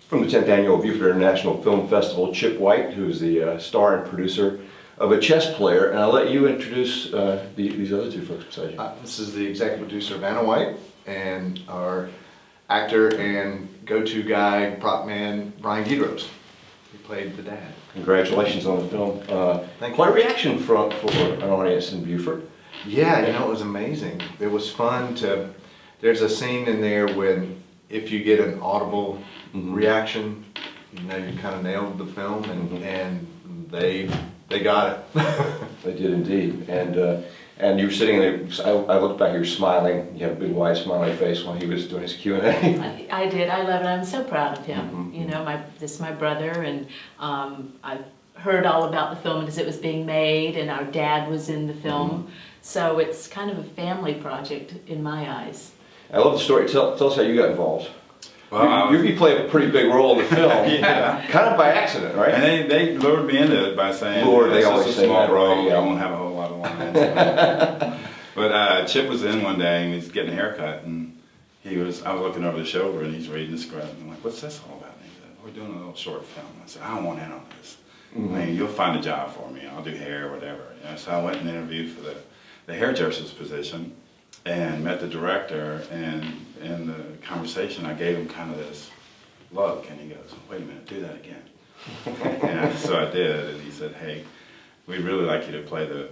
From the 10th Annual Beaufort International Film Festival, Chip White, who's the star and producer of A Chess Player, and I'll let you introduce these other two folks beside you. This is the executive producer, Vanna White, and our actor and go-to guy, prop man, Bryan Guidroz. He played the dad. Congratulations on the film. Thank you. Quite a reaction for an audience in Beaufort. Yeah, you know, it was amazing. It was fun to, there's a scene in there when if you get an audible reaction, you know you kind of nailed the film, and they got it. They did indeed, and you were sitting there. I looked back. You were smiling. You had a big wide smiley face while he was doing his Q&A. I did. I love it. I'm so proud of him. You know, this is my brother, and I heard all about the film as it was being made, and our dad was in the film, so it's kind of a family project in my eyes. I love the story. Tell us how you got involved. Well, you played a pretty big role in the film, yeah, kind of by accident, right? and they lured me into it by saying, They it's always just a say small that, role, right? Yeah. I won't have a whole lot of lines. But Chip was in one day and he's getting a haircut, and I was looking over the shoulder and he's reading the script, and I'm like, what's this all about? And he said, we're doing a little short film. I said, I don't want in on this. I mean, you'll find a job for me. I'll do hair or whatever. You know, so I went and interviewed for the hairdresser's position and met the director, and in the conversation I gave him kind of this look, and he goes, wait a minute, do that again. And so I did, and he said, hey, we'd really like you to play the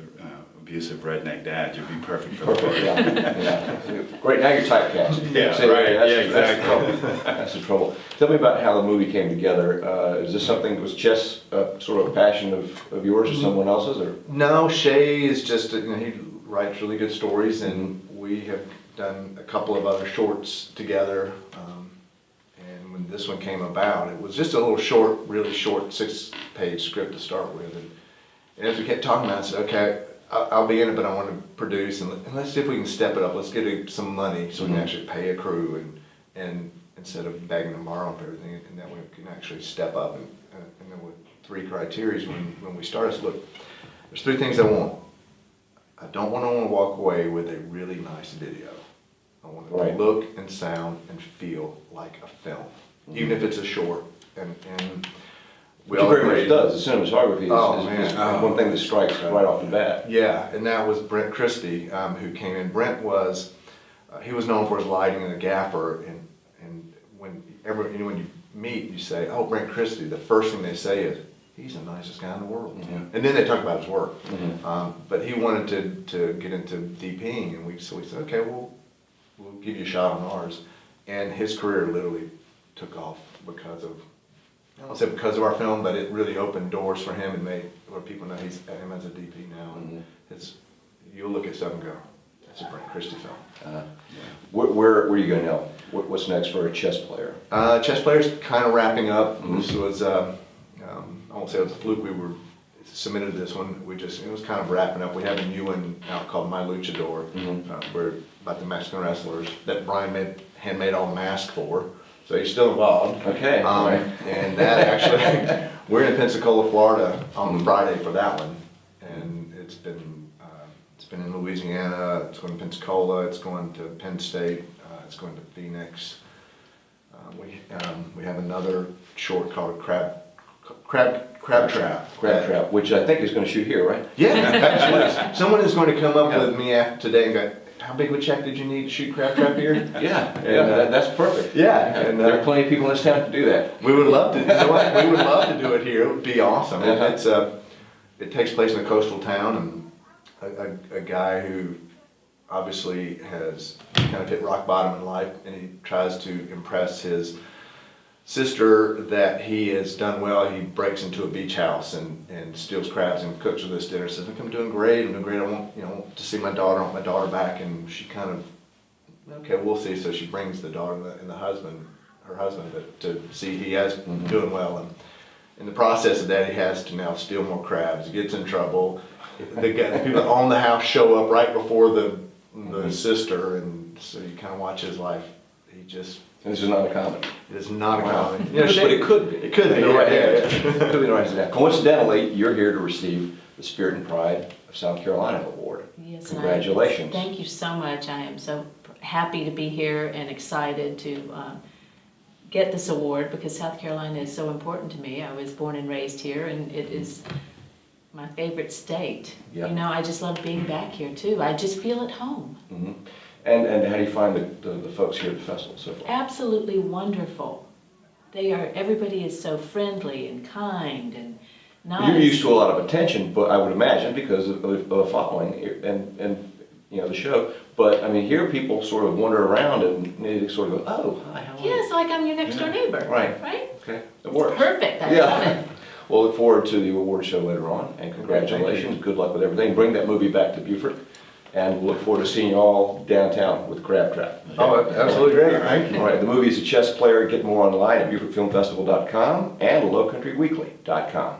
abusive redneck dad. You'd be perfect for the part. Yeah. Great, now you're typecast. Yeah, So, right, that's, yeah, that's exactly. the trouble. That's the trouble. Tell me about how the movie came together. Is this something, was chess sort of a passion of yours or someone else's? Or? No, Shay is just, you know, he writes really good stories, and we have done a couple of other shorts together. And when this one came about, it was just a little short, really short 6-page script to start with. And as we kept talking about it, I said, okay, I'll be in it, but I want to produce, and let's see if we can step it up. Let's get some money so we can actually pay a crew, and instead of begging and borrowing for everything, and that we can actually step up. And then with 3 criteria when we started, I said, look, there's 3 things I want. I don't want to walk away with a really nice video. I want it to look and sound and feel like a film, even if it's a short. And we all very agree. much does. The cinematography is one thing that strikes right off the bat. Yeah, and that was Brent Christie who came in. Brent was, he was known for his lighting and a gaffer, and whenever anyone you meet, you say, oh, Brent Christie, the first thing they say is, he's the nicest guy in the world. And then they talk about his work. But he wanted to get into DPing, and so we said, okay, we'll give you a shot on ours. And his career literally took off because of, I don't want to say because of our film, but it really opened doors for him and made where people know him as a DP now. And you'll look at stuff and go, that's a Brent Christie film. Where are you going now? What's next for A Chess Player? Chess Player's kind of wrapping up. This was, I won't say it was a fluke, we were submitted this one. It was kind of wrapping up. We have a new one out called My Luchador, where about the Mexican wrestlers that Bryan handmade all the masks for. So he's still involved. Okay. And that actually, we're in Pensacola, Florida on Friday for that one. And it's been in Louisiana, it's going to Pensacola, it's going to Penn State, it's going to Phoenix. We have another short called Crab Trap. Crab Trap, which I think is going to shoot here, right? Yeah, absolutely. Someone is going to come up with me after today and go, how big of a check did you need to shoot Crab Trap here? That's perfect. Yeah, and there are plenty of people in this town to do that. We would love to. You know what? We would love to do it here. It would be awesome. It takes place in a coastal town, and a guy who obviously has kind of hit rock bottom in life, and he tries to impress his sister that he has done well. He breaks into a beach house and steals crabs and cooks her this dinner. Says, "Look, I'm doing great. I want to see my daughter. I want my daughter back." And she kind of, okay, we'll see. So she brings the daughter and her husband, but to see he is doing well. And in the process of that, he has to now steal more crabs. He gets in trouble. The people that own the house show up right before the sister, and so you kind of watch his life. This is not a comedy. It is not a comedy. But it could be. It could be. It could be right. Coincidentally, you're here to receive the Spirit and Pride of South Carolina Award. Yes, Congratulations. Thank you so much. I am so happy to be here and excited to get this award because South Carolina is so important to me. I was born and raised here, and it is my favorite state. Yeah. You know, I just love being back here too. I just feel at home. Mhm. And how do you find the folks here at the festival so far? Absolutely wonderful. Everybody is so friendly and kind and nice. You're used to a lot of attention, but I would imagine because of the following and you know the show. But I mean, here people sort of wander around and they sort of go, "Oh, hi, how are you?" Yes, like I'm your next door neighbor. Right. Right? Okay, it works. Perfect. I Yeah. love it. We'll look forward to the award show later on, and congratulations. Good luck with everything. Bring that movie back to Beaufort, and we'll look forward to seeing you all downtown with Crab Trap. Oh, absolutely great, thank you. All right, the movie is A Chess Player. Get more online at BeaufortFilmFestival.com and LowCountryWeekly.com.